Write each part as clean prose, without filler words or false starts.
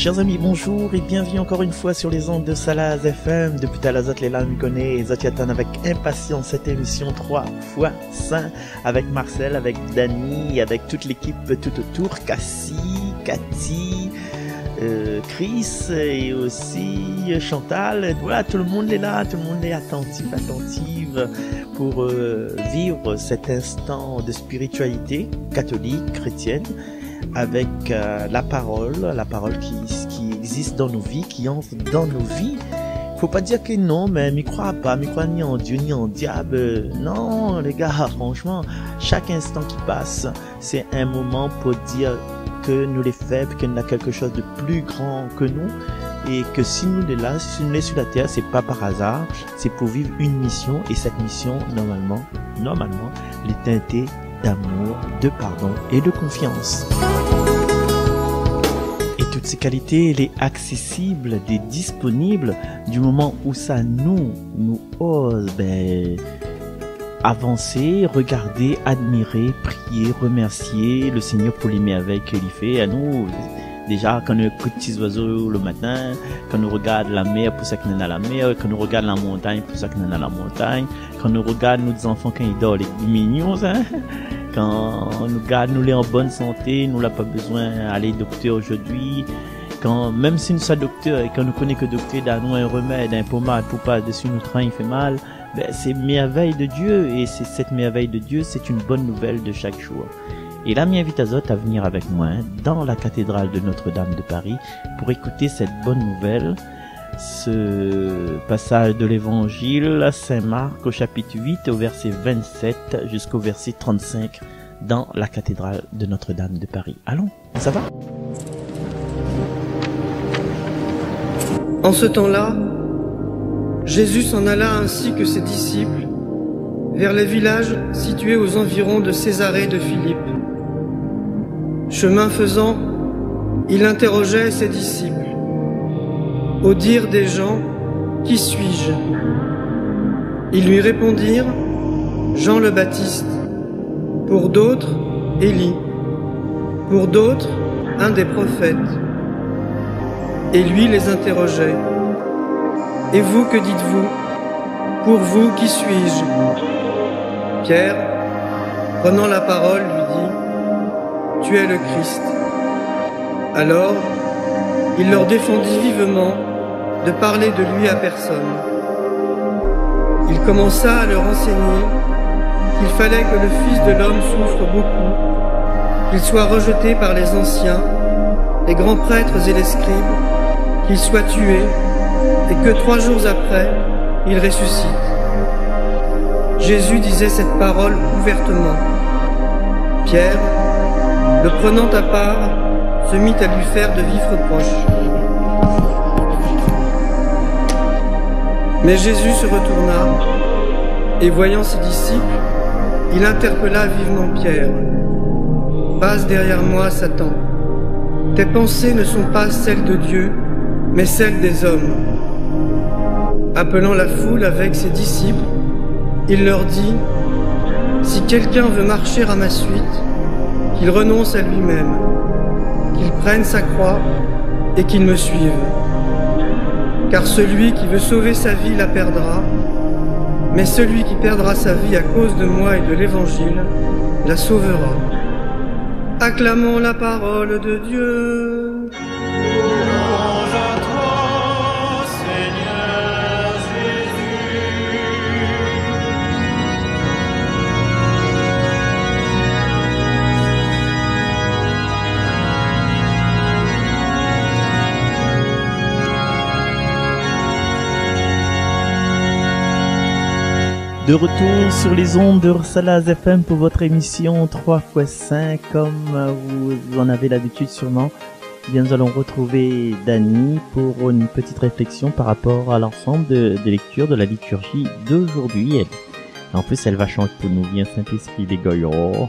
Chers amis, bonjour et bienvenue encore une fois sur les ondes de Salaz FM. Depuis Talazot, les larmes connaissent, Zot attendent avec impatience cette émission 3 x 5 avec Marcel, avec Dani, avec toute l'équipe tout autour, Cassie, Cathy, Chris et aussi Chantal. Voilà, tout le monde est là, tout le monde est attentive pour vivre cet instant de spiritualité catholique, chrétienne, avec la parole qui existe dans nos vies, qui entre dans nos vies. Faut pas dire que non, mais m'y crois pas, m'y crois ni en Dieu ni en diable. Non, les gars, franchement, chaque instant qui passe, c'est un moment pour dire que nous les faibles, qu'il y a quelque chose de plus grand que nous, et que si nous les là, si nous les sur la terre, c'est pas par hasard, c'est pour vivre une mission, et cette mission, normalement, elle est teintée d'amour, de pardon et de confiance. Et toutes ces qualités, elle est accessible, elle est disponible du moment où ça nous ose avancer, regarder, admirer, prier, remercier le Seigneur pour les merveilles qu'il fait à nous. Déjà, quand nous écoutons petits oiseaux le matin, quand nous regardons la mer pour ça qu'on est dans la mer, quand nous regardons la montagne pour ça qu'on est dans la montagne, quand nous regardons nos enfants quand ils dorment, les mignons, hein, quand nous regardons nous les en bonne santé, nous n'a pas besoin d'aller docteur aujourd'hui, quand même si nous sommes docteurs et quand nous connaissons que docteur donne un remède, un pommade pour pas dessus nous train il fait mal, c'est merveille de Dieu et c'est cette merveille de Dieu, c'est une bonne nouvelle de chaque jour. Et là, m'invite à Zot à venir avec moi dans la cathédrale de Notre-Dame de Paris pour écouter cette bonne nouvelle, ce passage de l'évangile Saint-Marc au chapitre 8 au verset 27 jusqu'au verset 35 dans la cathédrale de Notre-Dame de Paris. Allons, ça va? En ce temps-là, Jésus s'en alla ainsi que ses disciples vers les villages situés aux environs de Césarée de Philippe. Chemin faisant, il interrogeait ses disciples. Au dire des gens, « Qui suis-je » Ils lui répondirent, « Jean le Baptiste. Pour d'autres, Élie. Pour d'autres, un des prophètes. » Et lui les interrogeait. « Et vous, que dites-vous? Pour vous, qui suis-je » Pierre, prenant la parole, lui dit, « Tu es le Christ. » Alors, il leur défendit vivement de parler de lui à personne. Il commença à leur enseigner qu'il fallait que le Fils de l'homme souffre beaucoup, qu'il soit rejeté par les anciens, les grands prêtres et les scribes, qu'il soit tué, et que 3 jours après, il ressuscite. Jésus disait cette parole ouvertement. Pierre, le prenant à part, se mit à lui faire de vifs reproches. Mais Jésus se retourna, et voyant ses disciples, il interpella vivement Pierre. « Passe derrière moi, Satan. Tes pensées ne sont pas celles de Dieu, mais celles des hommes. » Appelant la foule avec ses disciples, il leur dit, « Si quelqu'un veut marcher à ma suite, qu'il renonce à lui-même, qu'il prenne sa croix et qu'il me suive. Car celui qui veut sauver sa vie la perdra, mais celui qui perdra sa vie à cause de moi et de l'Évangile la sauvera. » Acclamons la parole de Dieu. Louange à toi, Seigneur Jésus. De retour sur les ondes de Salaz FM pour votre émission 3 x 5, comme vous en avez l'habitude sûrement. Bien, nous allons retrouver Dani pour une petite réflexion par rapport à l'ensemble des lectures de la liturgie d'aujourd'hui. En plus, elle va chanter pour nous, bien Saint-Esprit des goyons.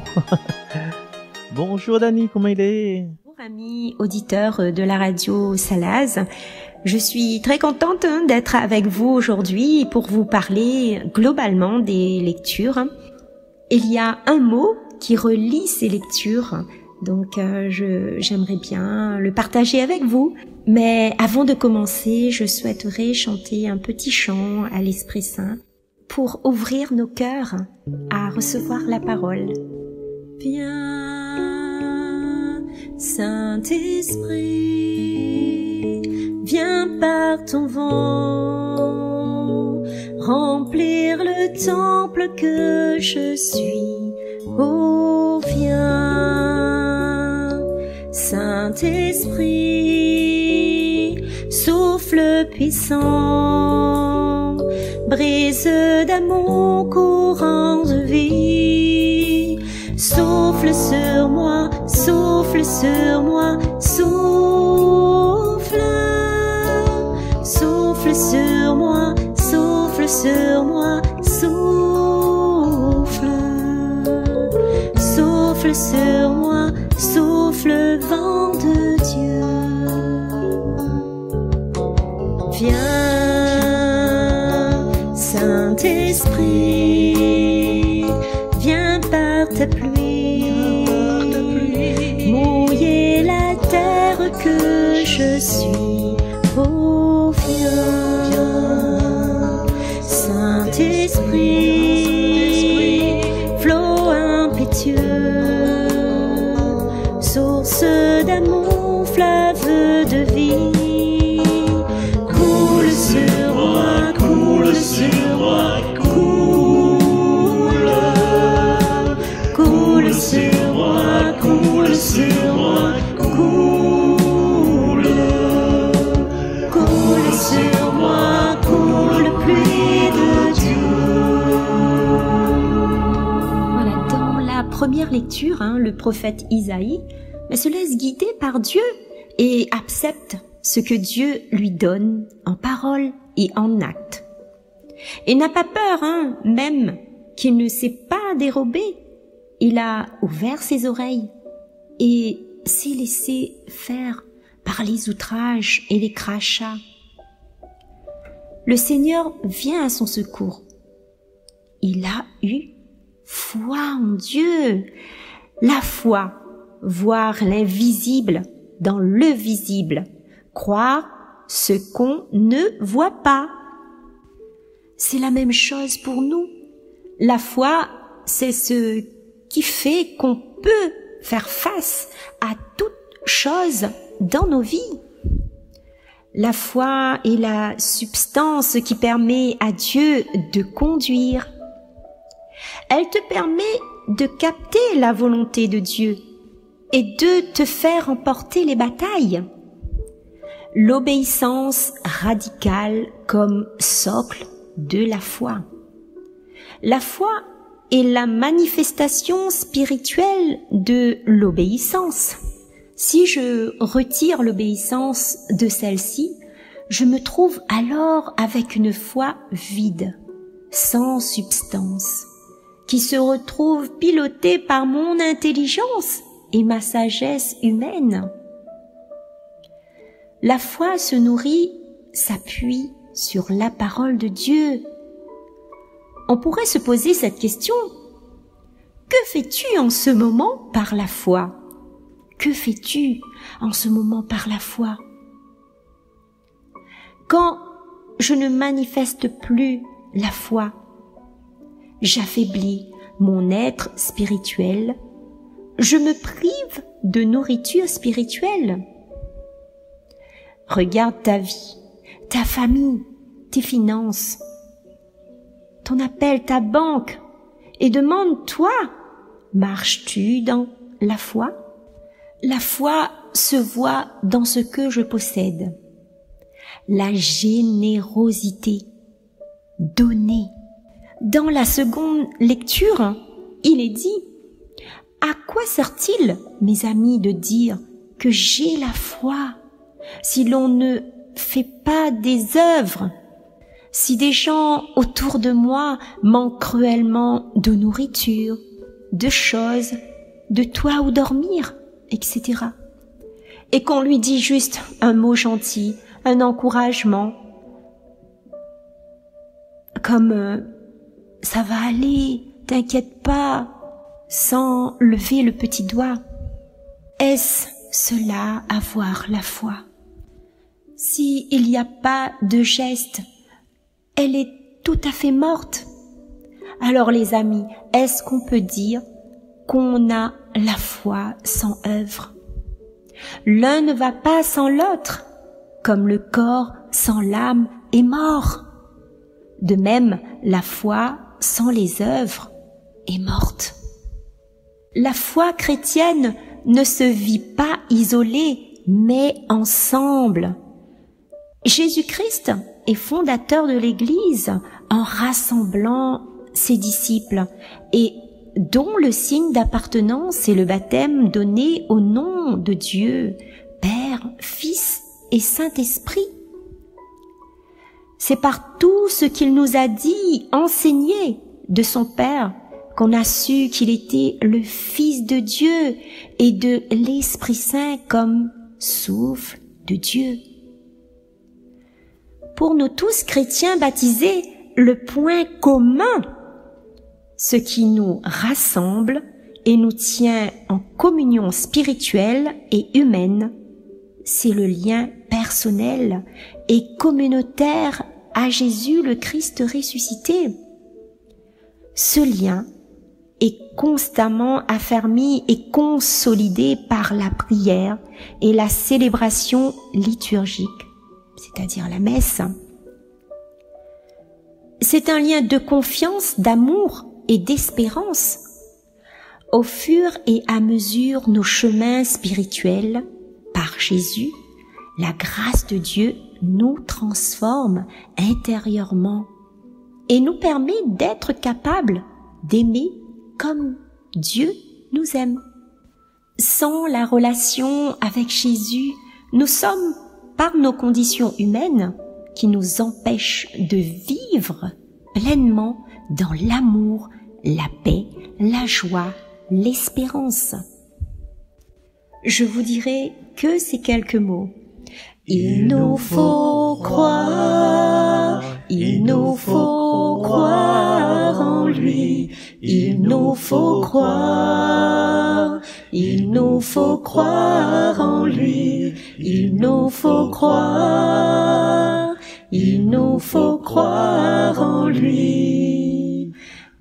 Bonjour Dani, comment il est? Bonjour amis auditeurs de la radio Salaz. Je suis très contente d'être avec vous aujourd'hui pour vous parler globalement des lectures. Il y a un mot qui relie ces lectures Donc j'aimerais bien le partager avec vous. Mais avant de commencer, je souhaiterais chanter un petit chant à l'Esprit Saint pour ouvrir nos cœurs à recevoir la parole. Viens, Saint-Esprit, viens par ton vent, remplir le temple que je suis. Oh, viens, Saint-Esprit, souffle puissant, brise d'amour courant de vie. Souffle sur moi, souffle sur moi, souffle. Souffle sur moi, souffle sur moi, souffle. Souffle sur moi, souffle vent de Dieu. Viens, Saint-Esprit, viens par ta pluie, mouiller la terre que je suis. Oh, viens, Saint-Esprit, flot impétueux, source d'amour, fleuve de vie. Coule sur moi, coule sur moi, coule. Coule sur moi, coule sur moi, coule. Coule sur moi, coule pluie de Dieu. Voilà, dans la première lecture, le prophète Isaïe se laisse guider par Dieu et accepte ce que Dieu lui donne en parole et en acte. Et n'a pas peur, même qu'il ne s'est pas dérobé. Il a ouvert ses oreilles et s'est laissé faire par les outrages et les crachats. Le Seigneur vient à son secours. Il a eu foi en Dieu. La foi, voir l'invisible dans le visible, croire ce qu'on ne voit pas. C'est la même chose pour nous. La foi, c'est ce qui fait qu'on peut faire face à toute chose dans nos vies. La foi est la substance qui permet à Dieu de conduire. Elle te permet de capter la volonté de Dieu et de te faire remporter les batailles. L'obéissance radicale comme socle de la foi. La foi est la manifestation spirituelle de l'obéissance. Si je retire l'obéissance de celle-ci, je me trouve alors avec une foi vide, sans substance, qui se retrouve pilotée par mon intelligence et ma sagesse humaine. La foi se nourrit, s'appuie sur la parole de Dieu. On pourrait se poser cette question. Que fais-tu en ce moment par la foi? Que fais-tu en ce moment par la foi? Quand je ne manifeste plus la foi, j'affaiblis mon être spirituel, je me prive de nourriture spirituelle. Regarde ta vie, ta famille, tes finances, ton appel, ta banque, et demande-toi, marches-tu dans la foi? La foi se voit dans ce que je possède. La générosité, donner. Dans la seconde lecture, il est dit, à quoi sert-il, mes amis, de dire que j'ai la foi si l'on ne fait pas des œuvres? Si des gens autour de moi manquent cruellement de nourriture, de choses, de toit où dormir, etc. Et qu'on lui dit juste un mot gentil, un encouragement, comme ça va aller, t'inquiète pas, sans lever le petit doigt. Est-ce cela avoir la foi? Si il n'y a pas de geste, elle est tout à fait morte. Alors les amis, est-ce qu'on peut dire qu'on a la foi sans œuvre? L'un ne va pas sans l'autre, comme le corps sans l'âme est mort. De même, la foi sans les œuvres est morte. La foi chrétienne ne se vit pas isolée, mais ensemble. Jésus-Christ est fondateur de l'Église en rassemblant ses disciples et dont le signe d'appartenance est le baptême donné au nom de Dieu, Père, Fils et Saint-Esprit. C'est par tout ce qu'il nous a dit, enseigné de son Père, qu'on a su qu'il était le Fils de Dieu et de l'Esprit Saint comme souffle de Dieu. Pour nous tous chrétiens baptisés, le point commun, ce qui nous rassemble et nous tient en communion spirituelle et humaine, c'est le lien personnel et communautaire à Jésus le Christ ressuscité. Ce lien est constamment affermi et consolidé par la prière et la célébration liturgique, c'est-à-dire la messe. C'est un lien de confiance, d'amour et d'espérance. Au fur et à mesure nos chemins spirituels, par Jésus, la grâce de Dieu nous transforme intérieurement et nous permet d'être capables d'aimer comme Dieu nous aime. Sans la relation avec Jésus, nous sommes, par nos conditions humaines, qui nous empêchent de vivre pleinement dans l'amour, la paix, la joie, l'espérance. Je vous dirai que ces quelques mots. Il nous faut croire, il nous faut croire en lui, il nous faut croire, il nous faut croire en lui, il nous faut croire, il nous faut croire en lui.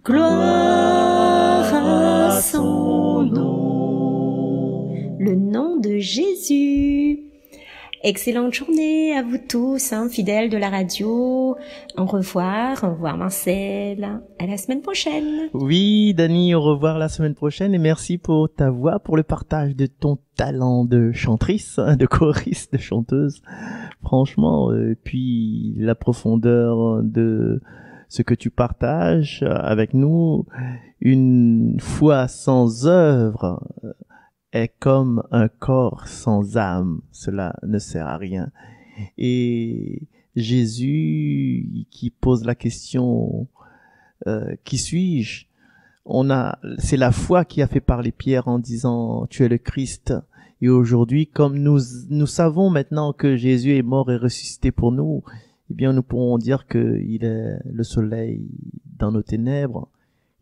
Gloire à son nom. Le nom de Jésus. Excellente journée à vous tous, fidèles de la radio. Au revoir Marcel. À la semaine prochaine. Oui, Dani, au revoir la semaine prochaine et merci pour ta voix, pour le partage de ton talent de chantrice, de choriste, de chanteuse. Franchement, puis la profondeur de ce que tu partages avec nous, une foi sans œuvre est comme un corps sans âme, cela ne sert à rien. Et Jésus qui pose la question qui suis-je? C'est la foi qui a fait parler Pierre en disant tu es le Christ. Et aujourd'hui, comme nous savons maintenant que Jésus est mort et ressuscité pour nous, eh bien nous pourrons dire que il est le soleil dans nos ténèbres,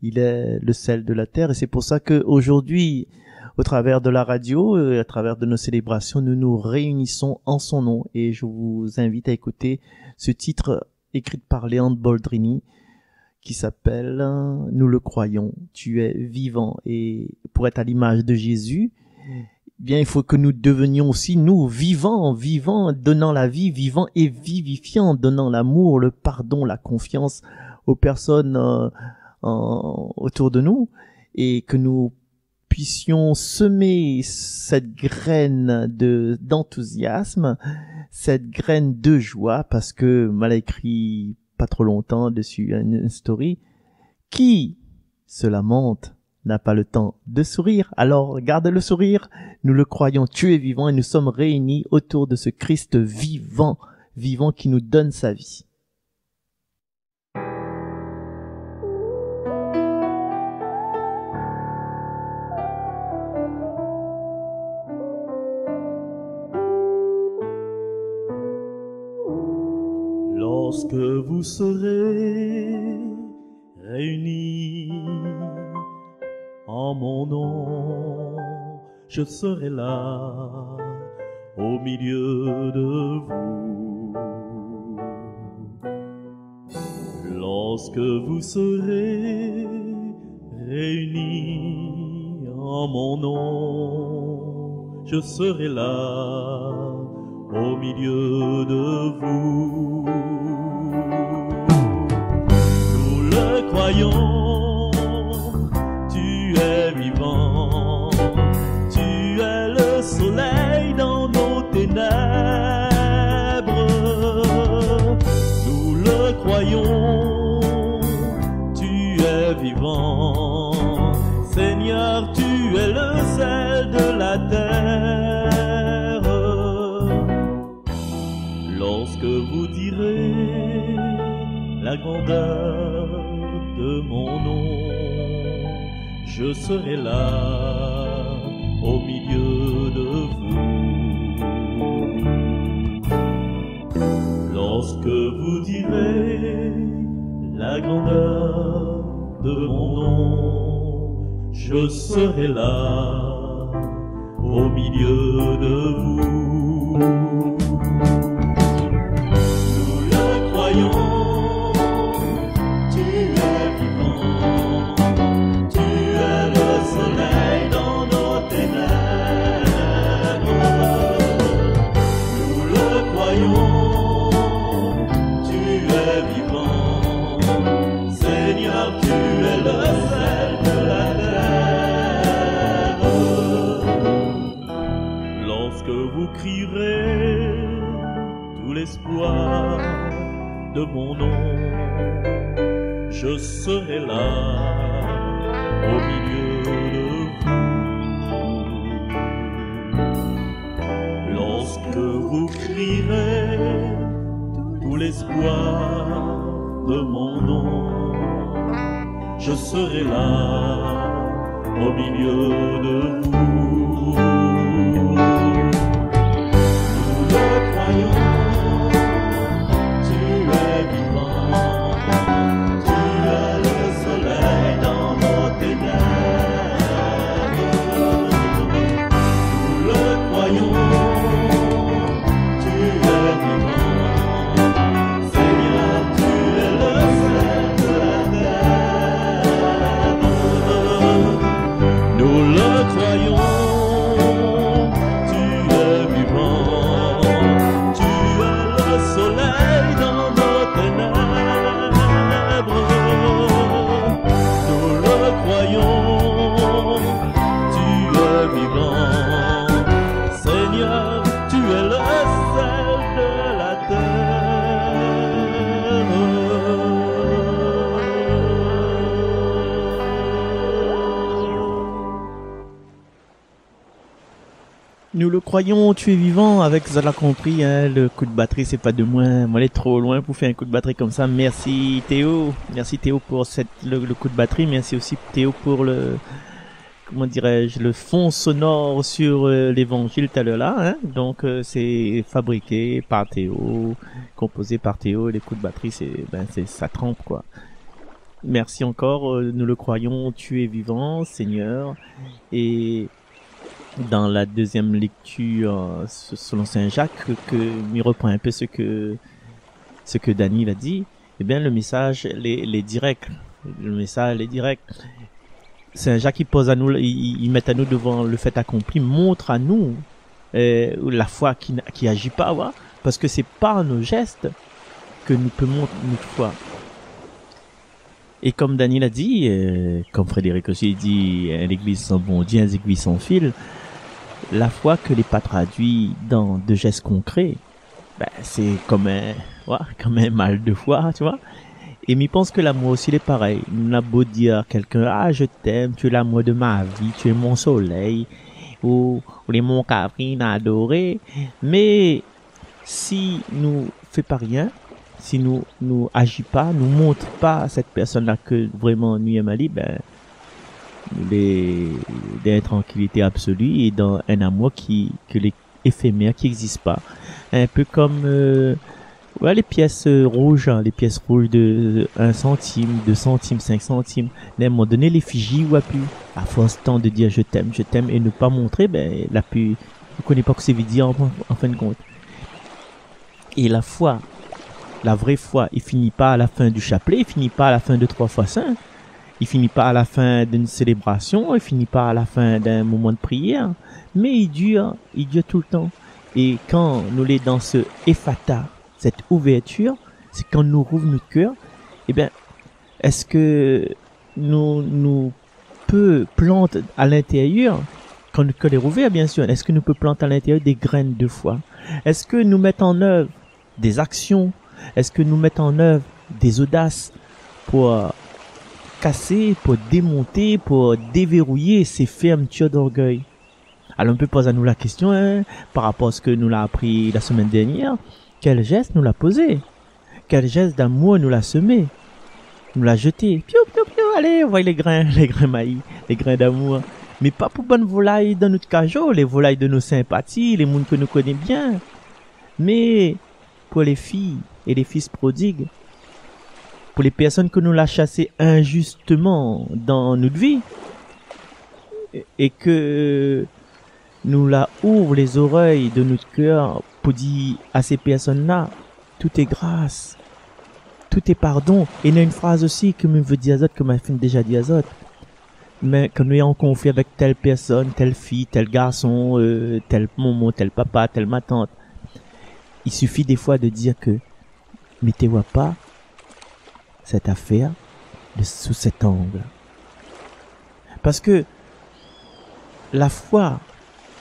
il est le sel de la terre. Et c'est pour ça que aujourd'hui, au travers de la radio, à travers de nos célébrations, nous nous réunissons en son nom. Et je vous invite à écouter ce titre écrit par Léandre Boldrini qui s'appelle « Nous le croyons, tu es vivant ». Et pour être à l'image de Jésus, eh bien il faut que nous devenions aussi, nous, vivants, donnant la vie, vivants et vivifiants, donnant l'amour, le pardon, la confiance aux personnes autour de nous, et que nous puissions semer cette graine d'enthousiasme, cette graine de joie, parce que mal écrit pas trop longtemps dessus une story, qui se lamente n'a pas le temps de sourire. Alors garde le sourire, nous le croyons, tu es vivant et nous sommes réunis autour de ce Christ vivant qui nous donne sa vie. Lorsque vous serez réunis en mon nom, je serai là au milieu de vous. Lorsque vous serez réunis en mon nom, je serai là au milieu de vous. Nous le croyons, tu es vivant, tu es le soleil dans nos ténèbres. Nous le croyons, tu es vivant, Seigneur, tu es le sel de la terre. Lorsque vous direz la grandeur de mon nom, je serai là au milieu de vous. Lorsque vous direz la grandeur de mon nom, je serai là au milieu de vous. Nous le croyons, tu es vivant, tu es le soleil dans nos ténèbres. Nous le croyons, tu es vivant, Seigneur, tu es le sel de la terre. Lorsque vous crierez tout l'espoir de mon nom, je serai là au milieu de vous. Lorsque vous crierez tout l'espoir de mon nom, je serai là au milieu de vous. Nous le croyons, tu es vivant, tu es le soleil dans nos ténèbres. Nous le croyons, tu es vivant, Seigneur, tu es le sel de la terre. Nous le croyons, tu es vivant, tu es le soleil dans nos ténèbres. Nous le croyons, tu es vivant, Seigneur, tu es le sel de la Nous le croyons, tu es vivant, avec ça l'a compris, hein, le coup de batterie c'est pas de moins, moi elle est trop loin pour faire un coup de batterie comme ça. Merci Théo pour le coup de batterie, merci aussi Théo pour le, comment dirais-je, le fond sonore sur l'évangile tout à l'heure là, hein. Donc c'est fabriqué par Théo, composé par Théo, et les coups de batterie c'est ça trempe quoi. Merci encore, nous le croyons, tu es vivant Seigneur. Et dans la deuxième lecture selon Saint Jacques, que m'y reprend un peu ce que Dany l'a dit, eh bien le message les direct. Le message est direct. Saint Jacques il pose à nous, il met à nous devant le fait accompli, montre à nous la foi qui agit pas, ouais, parce que c'est par nos gestes que nous peut montrer notre foi. Et comme Dany l'a dit, comme Frédéric aussi dit, l'église sans bon Dieu, les aiguilles sans fil, la foi que n'est pas traduit dans de gestes concrets, c'est comme un mal de foi, tu vois. Et m'y pense que l'amour aussi il est pareil. On a beau dire à quelqu'un, ah je t'aime, tu es l'amour de ma vie, tu es mon soleil, ou les mon caprine adoré, mais si nous fait pas rien, si nous agit pas, nous montre pas à cette personne-là que vraiment nous aimons Ali, d'intranquillité absolue et dans un amour que les éphémère, qui n'existe pas. Un peu comme Ouais, les pièces rouges, hein, les pièces rouges de 1 centime, 2 centimes, 5 centimes. À un moment donné, l'effigie ou a pu, à force tant de dire je t'aime, et ne pas montrer, ben, la pu, ne connaît pas ce que ça veut dire en fin de compte. Et la foi, la vraie foi, il finit pas à la fin du chapelet, il finit pas à la fin de 3 fois saint, il finit pas à la fin d'une célébration, il finit pas à la fin d'un moment de prière, mais il dure tout le temps. Et quand nous les dans ce ephata, cette ouverture, c'est quand nous rouvre notre cœur, eh bien, est-ce que nous peut planter à l'intérieur, quand notre cœur est ouvert, bien sûr, est-ce que nous peut planter à l'intérieur des graines de foi? Est-ce que nous mettons en œuvre des actions? Est-ce que nous mettons en œuvre des audaces pour casser, pour démonter, pour déverrouiller ces fermetures d'orgueil? Alors on peut poser à nous la question, hein, par rapport à ce que nous l'a appris la semaine dernière, quel geste nous l'a posé? Quel geste d'amour nous l'a semé? Nous l'a jeté? Piou, piou, piou, allez, voyez les grains maïs, les grains d'amour. Mais pas pour bonnes volailles dans notre cajot, les volailles de nos sympathies, les mondes que nous connaissons bien. Mais pour les filles et les fils prodigues, pour les personnes que nous l'a chassées injustement dans notre vie, et que nous la ouvre les oreilles de notre cœur pour dire à ces personnes-là, tout est grâce, tout est pardon. Et il y a une phrase aussi que me veut dire Azot, que m'a déjà dit Azot. Mais quand nous avons conflit avec telle personne, telle fille, tel garçon, tel maman, tel papa, telle ma tante, il suffit des fois de dire que mettez-vous pas cette affaire sous cet angle. Parce que la foi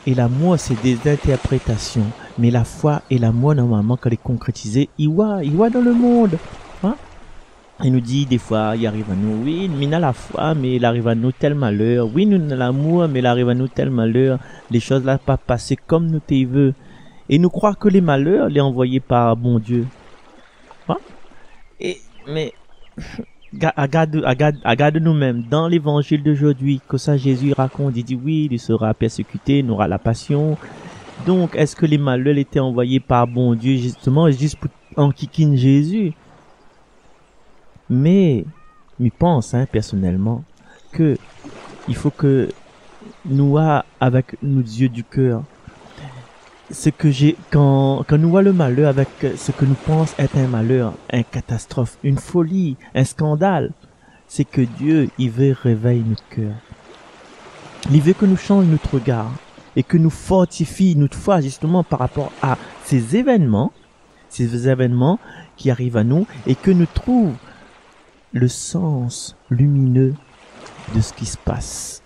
et l'amour, c'est des interprétations. Mais la foi et l'amour, normalement, quand elle est concrétisée, il voit dans le monde. Hein? Il nous dit, des fois, il arrive à nous, oui, mais il a la foi, mais il arrive à nous tel malheur. Oui, nous avons l'amour, mais il arrive à nous tel malheur. Les choses là pas passées comme nous t'y veut. Et nous croire que les malheurs, les envoyés par bon Dieu. Hein? Mais, regarde nous-mêmes dans l'évangile d'aujourd'hui, que ça Jésus raconte, il dit oui, il sera persécuté, il aura la passion. Donc, est-ce que les malheurs étaient envoyés par bon Dieu justement, juste pour enquiquiner Jésus? Mais, je pense, hein, personnellement, que il faut que nous avec nos yeux du cœur, quand nous voyons le malheur avec ce que nous pensons être un malheur, une catastrophe, une folie, un scandale, c'est que Dieu, il veut réveiller notre cœur. Il veut que nous changions notre regard et que nous fortifie notre foi justement par rapport à ces événements qui arrivent à nous et que nous trouvons le sens lumineux de ce qui se passe.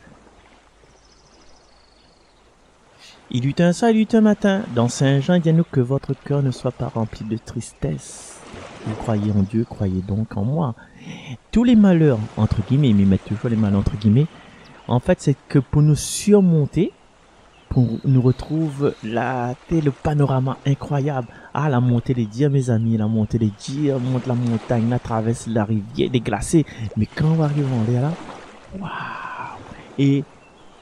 Il eut un soir, il eut un matin. Dans Saint Jean, il dit à nous que votre cœur ne soit pas rempli de tristesse. Vous croyez en Dieu, croyez donc en moi. Tous les malheurs, entre guillemets, mais mettre toujours les malheurs entre guillemets, en fait, c'est que pour nous surmonter, pour nous retrouver le panorama incroyable. Ah, la montée des dieux, mes amis, la montée des dieux, monte la montagne, la traverse la rivière, des glacés. Mais quand on va arriver en l'air là, waouh! Et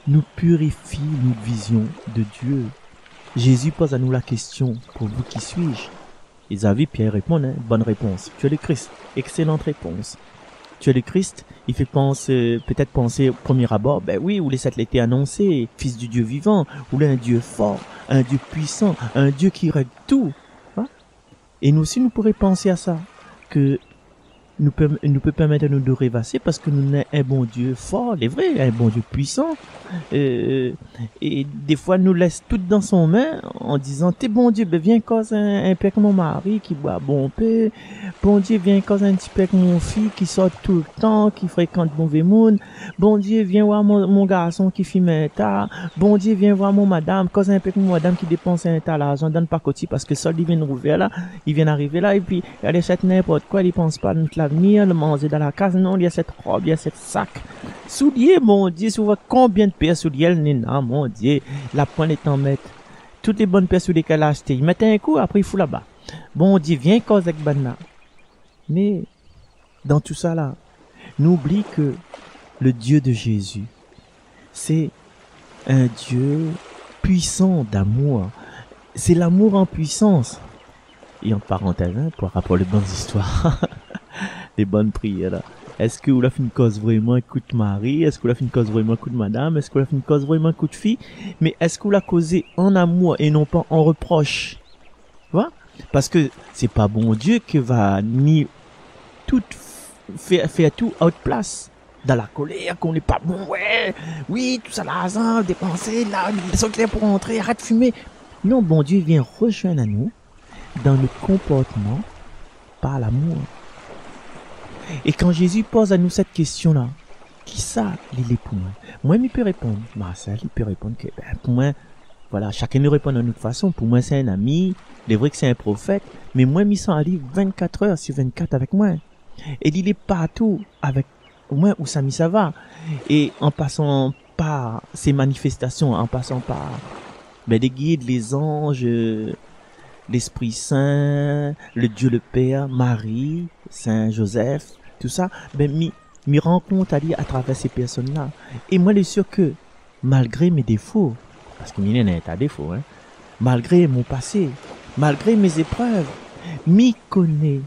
nous purifie notre vision de Dieu. Jésus pose à nous la question, pour vous qui suis-je? Les avis, Pierre répond, hein, bonne réponse. Tu es le Christ. Excellente réponse. Tu es le Christ. Il fait peut-être penser au premier abord, ben oui, où les sept l'étaient annoncés, fils du Dieu vivant, où là un Dieu fort, un Dieu puissant, un Dieu qui règle tout. Hein? Et nous aussi, nous pourrions penser à ça, que nous peut permettre à nous de rêvasser parce que nous avons un bon Dieu fort, il est vrai, un bon Dieu puissant. Et des fois, nous laisse tout dans son main en disant, t'es bon Dieu, ben viens cause un peu avec mon mari qui boit bon peu. Bon Dieu, viens cause un petit peu avec mon fils qui sort tout le temps, qui fréquente mauvais monde. Bon Dieu, viens voir mon garçon qui fume un tas. Bon Dieu, viens voir mon madame, cause un peu avec mon madame qui dépense un tas l'argent, donne pas côté parce que solde, il vient rouvrir là, il vient arriver là et puis elle achète n'importe quoi, il pense pas notre l'avenir, le manger dans la case, non, il y a cette robe, il y a cette sac. Souliers, mon Dieu, si vous voyez combien de paires souliers elle n'est là, mon Dieu, la pointe est en mettre. Toutes les bonnes paires souliers qu'elle a achetées, il met un coup, après il fout là-bas. Bon Dieu, viens cause avec Banna. Mais, dans tout ça là, n'oublie que le Dieu de Jésus, c'est un Dieu puissant d'amour. C'est l'amour en puissance. et en parenthèse, hein, par rapport aux bonnes histoires, les bonnes prières, là. Est-ce que vous l'avez fait une cause vraiment coup de mari? Est-ce que vous l'avez fait une cause vraiment coup de madame? Est-ce que vous l'avez fait une cause vraiment coup de fille? Mais est-ce que vous l'avez causé en amour et non pas en reproche? Tu vois? Parce que c'est pas bon Dieu qui va ni tout faire tout à haute place. Dans la colère, qu'on n'est pas bon, ouais, oui, tout ça, l'argent, dépenser, là, les secrets pour rentrer, arrête de fumer. Non, bon Dieu vient rejoindre à nous dans le comportement par l'amour. Et quand Jésus pose à nous cette question-là, qui ça, il est pour moi? Moi, il peut répondre. Marcel, il peut répondre que, ben, pour moi, voilà, chacun nous répond de notre façon. Pour moi, c'est un ami, il est vrai que c'est un prophète, mais moi, il s'en allie 24 heures sur 24 avec moi. Et il est partout avec moi où ça va. Et en passant par ces manifestations, en passant par ben, les guides, les anges, l'Esprit Saint, le Dieu le Père, Marie, Saint Joseph, tout ça, ben, m'y rencontre à travers ces personnes-là. Et moi, je suis sûr que, malgré mes défauts, parce que m'y n'est pas défaut, hein, malgré mon passé, malgré mes épreuves, m'y connaît.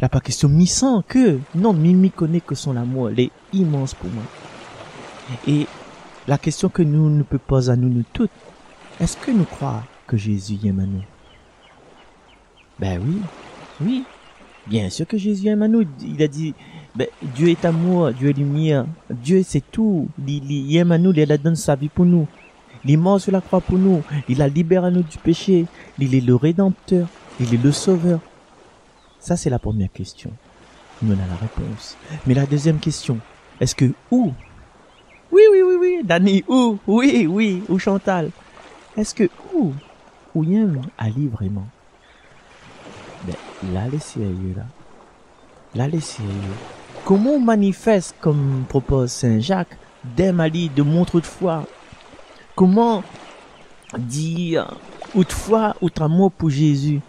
Là, pas question m'y sent que, non, m'y connaît que son amour, elle est immense pour moi. Et la question que nous peut poser à nous toutes, est-ce que nous croyons que Jésus aime à nous? Ben oui, oui. Bien sûr que Jésus aime à nous. Il a dit, ben, Dieu est amour, Dieu est lumière, Dieu c'est tout. Il aime à nous, il a donné sa vie pour nous. Il est mort sur la croix pour nous. Il a libéré nous du péché. Il est le rédempteur. Il est le sauveur. Ça, c'est la première question. Nous, on a la réponse. Mais la deuxième question, est-ce que où? Oui, Dani, où? Oui, où Chantal? Est-ce que où il aime Ali vraiment? Ben, là, les sérieux, là. Là, les sérieux. Comment on manifeste, comme propose Saint Jacques, d'aime Ali, de montre de foi? Comment dire autrefois, autre amour pour Jésus?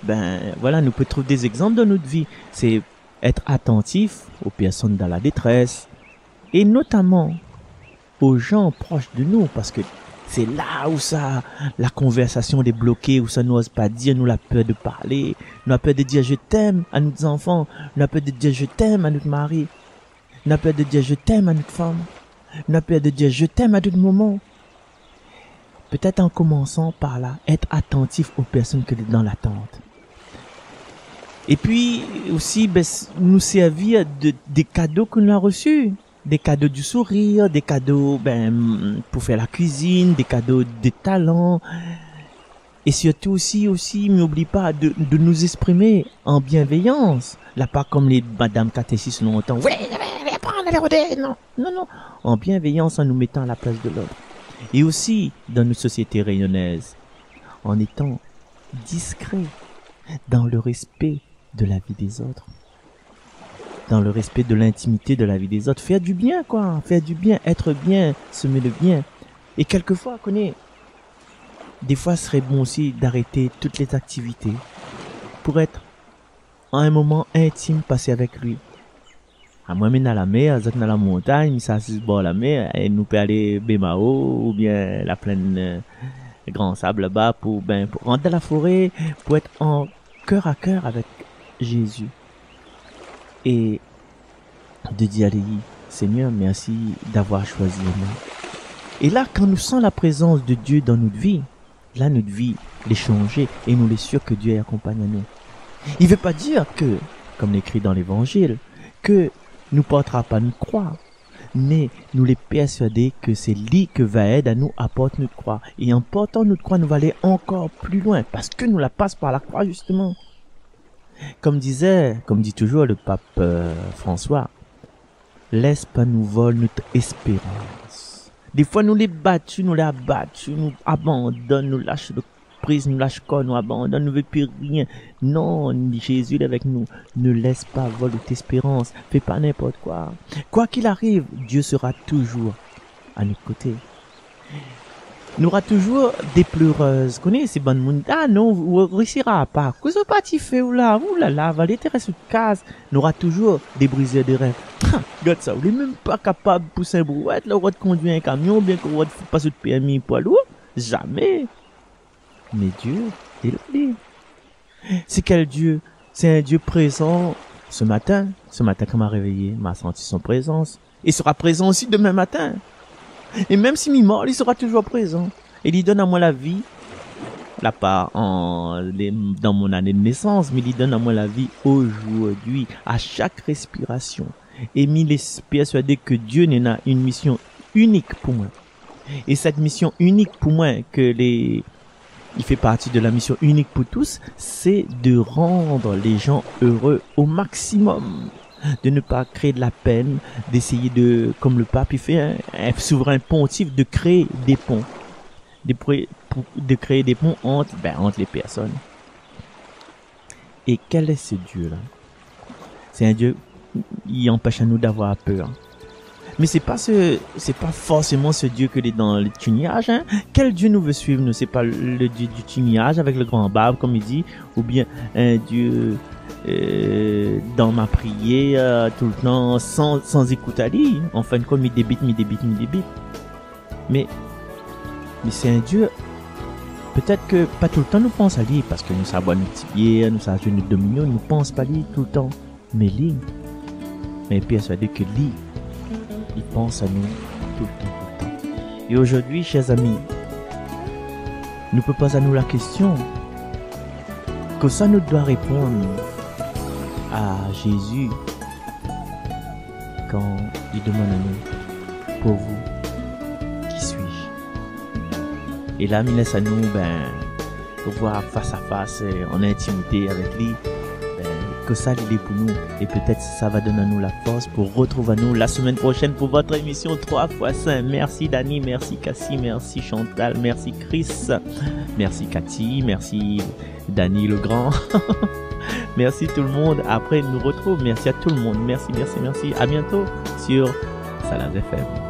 Ben, voilà, nous pouvons trouver des exemples dans notre vie. C'est être attentif aux personnes dans la détresse et notamment aux gens proches de nous parce que c'est là où ça, la conversation est bloquée, où ça n'ose pas dire, nous la peur de parler, nous la peur de dire je t'aime à nos enfants, nous la peur de dire je t'aime à notre mari, nous la peur de dire je t'aime à notre femme, nous la peur de dire je t'aime à d'autres moments. Peut-être en commençant par là, être attentif aux personnes que dans l'attente. Et puis aussi, ben, nous servir des cadeaux que nous avons reçus. Des cadeaux du sourire, des cadeaux ben, pour faire la cuisine, des cadeaux de talent. Et surtout aussi, n'oublie pas de nous exprimer en bienveillance. Là, pas comme les Madame catéchistes longtemps. Oui, prendre les rodées. Non. En bienveillance, en nous mettant à la place de l'autre. Et aussi, dans nos sociétés réunionnaises, en étant discret dans le respect de la vie des autres. Dans le respect de l'intimité de la vie des autres. Faire du bien, quoi. Faire du bien, être bien, semer le bien. Et quelquefois, des fois, ce serait bon aussi d'arrêter toutes les activités pour être en un moment intime passé avec lui. À moi, dans la mer, dans la montagne, ça se bord la mer, et nous peut aller Bémao, ou bien la plaine grand sable là-bas pour rentrer dans la forêt, pour être en cœur à cœur avec Jésus. Et de dire, allez, Seigneur, merci d'avoir choisi moi. Et là, quand nous sentons la présence de Dieu dans notre vie, là, notre vie est changée et nous est sûr que Dieu est accompagné à nous. Il ne veut pas dire que, comme l'écrit dans l'évangile, que nous ne portera pas notre croix, mais nous les persuader que c'est lui que va aider à nous à porter notre croix. Et en portant notre croix, nous va aller encore plus loin, parce que nous la passe par la croix, justement. Comme dit toujours le pape François, laisse pas nous voler notre espérance. Des fois, nous les battus, nous les abattus, nous abandonnons, nous lâchons de prise, nous lâchons corps, nous abandonnons, nous ne veut plus rien. Non, Jésus est avec nous. Ne laisse pas voler notre espérance. Fais pas n'importe quoi. Quoi qu'il arrive, Dieu sera toujours à notre côté. Il y aura toujours des pleureuses. Connaissez ces bonnes monde. Ah non, vous réussira pas. Qu'est-ce que vous fait ou là? Va l'éterrer sous case. Il y aura toujours des briseurs de rêve. Regarde ça, vous n'êtes même pas capable de pousser un brouette, là, vous de conduire un camion, bien que vous ne pas sur le permis poids lourd. Jamais. Mais Dieu, il est là. C'est quel Dieu? C'est un Dieu présent ce matin quand m'a réveillé, m'a senti son présence. Il sera présent aussi demain matin. Et même si il mort, il sera toujours présent. Et il donne à moi la vie, là pas dans mon année de naissance, mais il donne à moi la vie aujourd'hui, à chaque respiration. Et il est persuadé que Dieu n'a une mission unique pour moi. Et cette mission unique pour moi, il fait partie de la mission unique pour tous, c'est de rendre les gens heureux au maximum. De ne pas créer de la peine, d'essayer de, comme le pape, il fait un souverain pontife, de créer des ponts. De créer des ponts entre les personnes. Et quel est ce Dieu-là? C'est un Dieu qui empêche à nous d'avoir peur. Mais c'est pas forcément ce Dieu que est dans le tunnage, hein. Quel Dieu nous veut suivre? Nous, c'est pas le Dieu du tunnage avec le grand barbe, comme il dit, ou bien un Dieu, dans ma prière, tout le temps, sans écoute à lui. En fin de compte, il débite. Mais c'est un Dieu, peut-être que pas tout le temps nous pense à lui, parce que nous savons notre prière, nous savons notre dominion, nous pense pas à lui tout le temps. Mais lui, mais persuadé que lui, il pense à nous tout le temps. Et aujourd'hui, chers amis, nous peut poser à nous la question que ça nous doit répondre à Jésus quand il demande à nous, pour vous, qui suis-je? Et là, il laisse à nous, voir face à face, en intimité avec lui, que ça il est pour nous, et peut-être ça va donner à nous la force pour retrouver à nous la semaine prochaine pour votre émission 3x5. Merci Dani, merci Cassie, merci Chantal, merci Chris, merci Cathy, merci Dani le grand. Merci tout le monde, après nous retrouve, merci à tout le monde, merci, à bientôt sur Salaz FM.